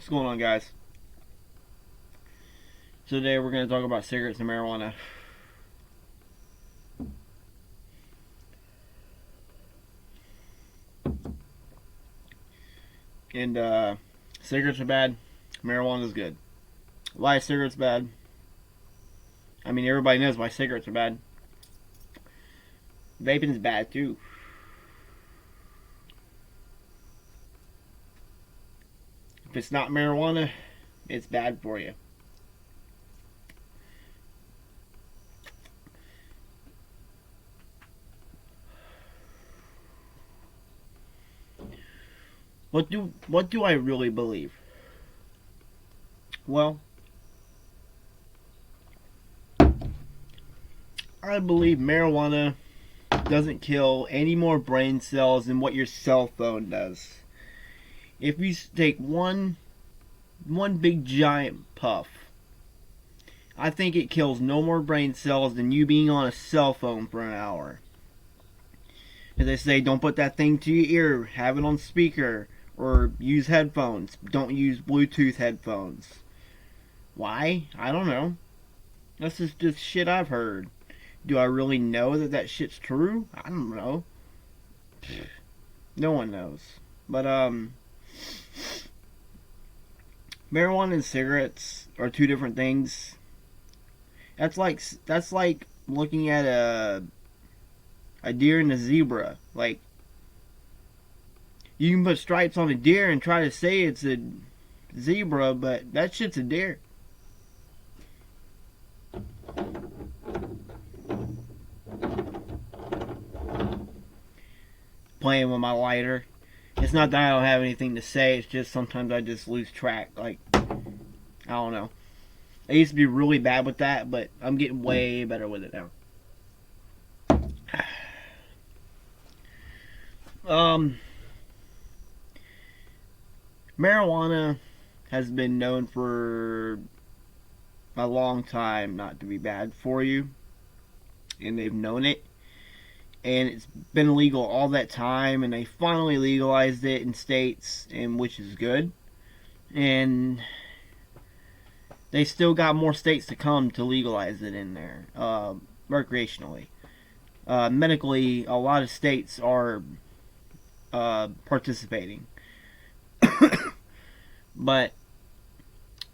What's going on, guys? So today we're going to talk about cigarettes and marijuana. And cigarettes are bad, marijuana is good. Why are cigarettes bad? I mean, everybody knows why cigarettes are bad. Vaping is bad too. If it's not marijuana, it's bad for you. What do I really believe? Well, I believe marijuana doesn't kill any more brain cells than what your cell phone does. If you take one big giant puff, I think it kills no more brain cells than you being on a cell phone for an hour. As they say, don't put that thing to your ear, have it on speaker, or use headphones. Don't use Bluetooth headphones. Why? I don't know. This is just shit I've heard. Do I really know that shit's true? I don't know. No one knows. But marijuana and cigarettes are two different things. That's like looking at a deer and a zebra. Like, you can put stripes on a deer and try to say it's a zebra, but that shit's a deer. Playing with my lighter. It's not that I don't have anything to say, it's just sometimes I just lose track. Like, I don't know. I used to be really bad with that, but I'm getting way better with it now. Marijuana has been known for a long time not to be bad for you, and they've known it. And it's been illegal all that time, and they finally legalized it in states, and which is good. And they still got more states to come to legalize it in there, recreationally. Medically, a lot of states are participating. But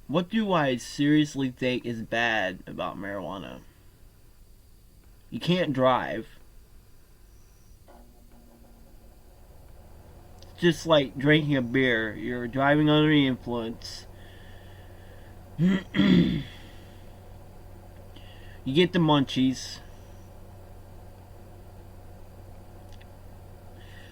what do I seriously think is bad about marijuana? You can't drive. It's just like drinking a beer. You're driving under the influence. You get the munchies.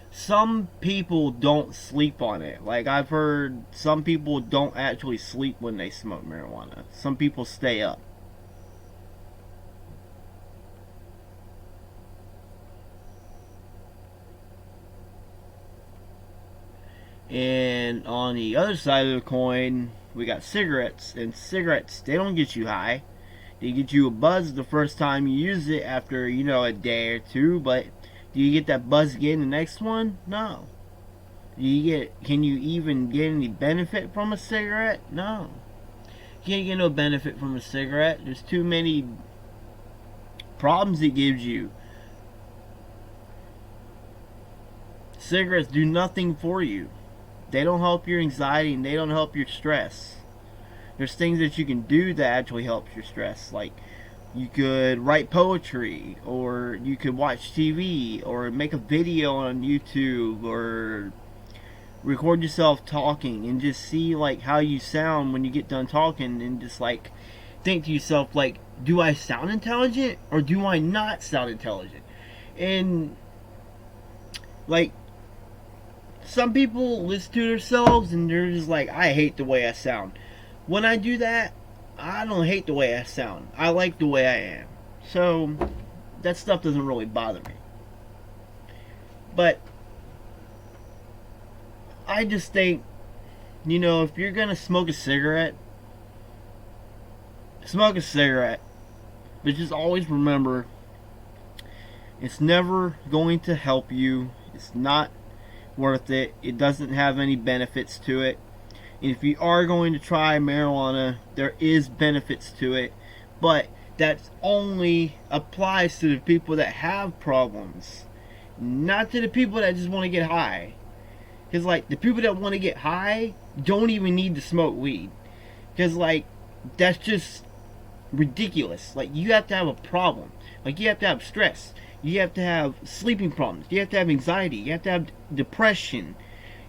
Some people don't sleep on it. Like, I've heard some people don't actually sleep when they smoke marijuana. Some people stay up. And on the other side of the coin, we got cigarettes. And cigarettes, they don't get you high. They get you a buzz the first time you use it after, a day or two. But do you get that buzz again the next one? No. Can you even get any benefit from a cigarette? No. You can't get no benefit from a cigarette. There's too many problems it gives you. Cigarettes do nothing for you. They don't help your anxiety and they don't help your stress. There's things that you can do that actually helps your stress. Like, you could write poetry, or you could watch TV, or make a video on YouTube, or record yourself talking and just see like how you sound when you get done talking, and just like think to yourself, like, do I sound intelligent or do I not sound intelligent? And like, some people listen to themselves and they're just like, I hate the way I sound. When I do that, I don't hate the way I sound. I like the way I am. So that stuff doesn't really bother me. But I just think, if you're gonna smoke a cigarette, smoke a cigarette. But just always remember, it's never going to help you. It's not worth it. It doesn't have any benefits to it. And if you are going to try marijuana, there is benefits to it, but that only applies to the people that have problems, not to the people that just want to get high. Because, like, the people that want to get high don't even need to smoke weed. Because, like, that's just ridiculous. Like, you have to have a problem. Like, you have to have stress. You have to have sleeping problems. You have to have anxiety. You have to have depression.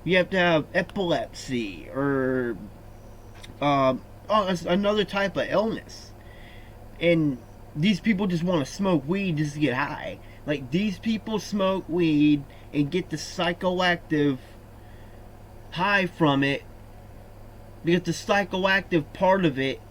You have to have epilepsy or another type of illness. And these people just want to smoke weed just to get high. Like, these people smoke weed and get the psychoactive high from it, because the psychoactive part of it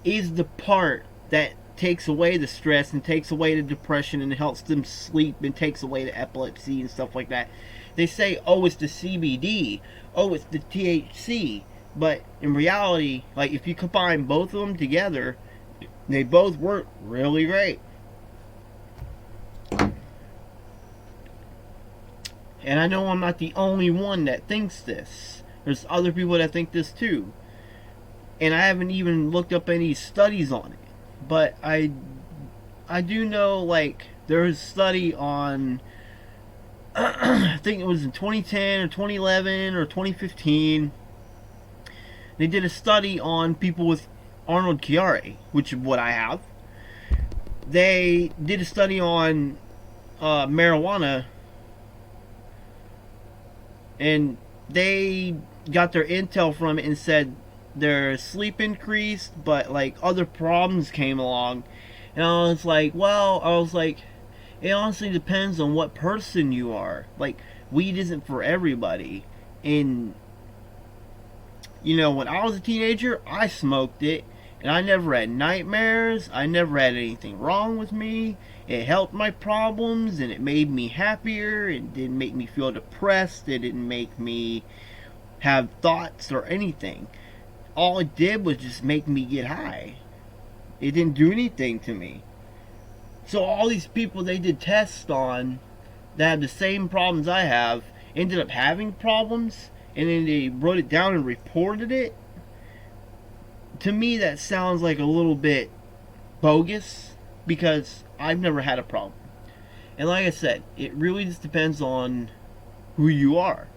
is the part that takes away the stress and takes away the depression and helps them sleep and takes away the epilepsy and stuff like that. They say, oh, it's the CBD, oh, it's the THC, but in reality, like, if you combine both of them together, they both work really great. And I know I'm not the only one that thinks this. There's other people that think this too. And I haven't even looked up any studies on it. But I do know, like, there's a study on, I think it was in 2010 or 2011 or 2015. They did a study on people with Arnold Chiari, which is what I have. They did a study on marijuana, and they got their intel from it and said their sleep increased, but like other problems came along. And I was like, it honestly depends on what person you are. Like, weed isn't for everybody. And you know, when I was a teenager, I smoked it, and I never had nightmares. I never had anything wrong with me. It helped my problems, and it made me happier. It didn't make me feel depressed. It didn't make me have thoughts or anything. All it did was just make me get high. It didn't do anything to me. So all these people they did tests on that have the same problems I have ended up having problems, and then they wrote it down and reported it. To me, that sounds like a little bit bogus, because I've never had a problem. And like I said, it really just depends on who you are.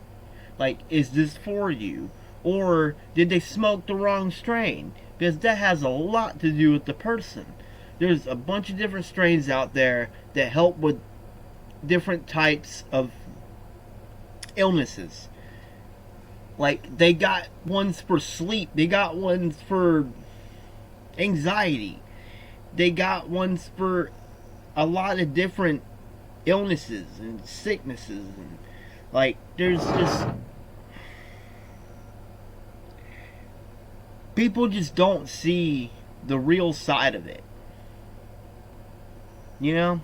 Like, is this for you? Or did they smoke the wrong strain? Because that has a lot to do with the person. There's a bunch of different strains out there that help with different types of illnesses. Like, they got ones for sleep. They got ones for anxiety. They got ones for a lot of different illnesses and sicknesses. And, like, there's just... people just don't see the real side of it. You know?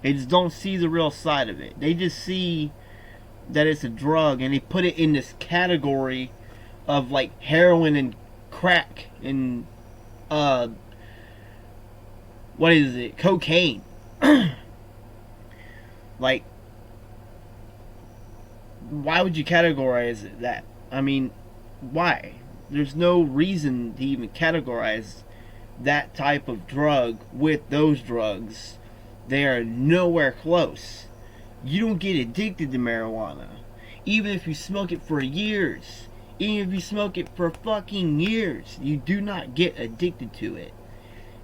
They just don't see the real side of it. They just see that it's a drug, and they put it in this category of like heroin and crack and what is it? Cocaine. Like, why would you categorize it that? I mean, why? There's no reason to even categorize that type of drug with those drugs. They are nowhere close. You don't get addicted to marijuana. Even if you smoke it for years. Even if you smoke it for fucking years. You do not get addicted to it.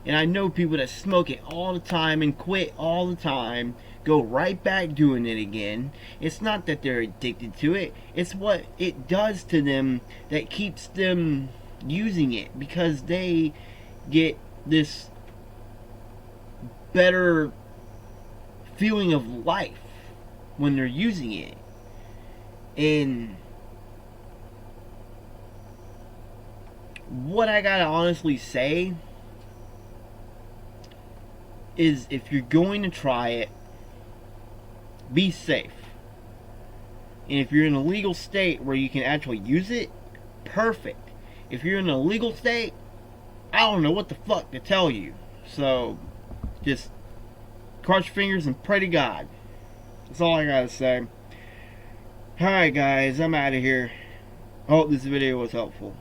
And I know people that smoke it all the time and quit all the time. Go right back doing it again. It's not that they're addicted to it. It's what it does to them that keeps them using it. Because they get this better feeling of life when they're using it. And what I gotta honestly say is, if you're going to try it, be safe. And if you're in a legal state where you can actually use it, perfect. If you're in a legal state, I don't know what the fuck to tell you. So just cross your fingers and pray to God. That's all I gotta say. Alright guys, I'm out of here. I hope this video was helpful.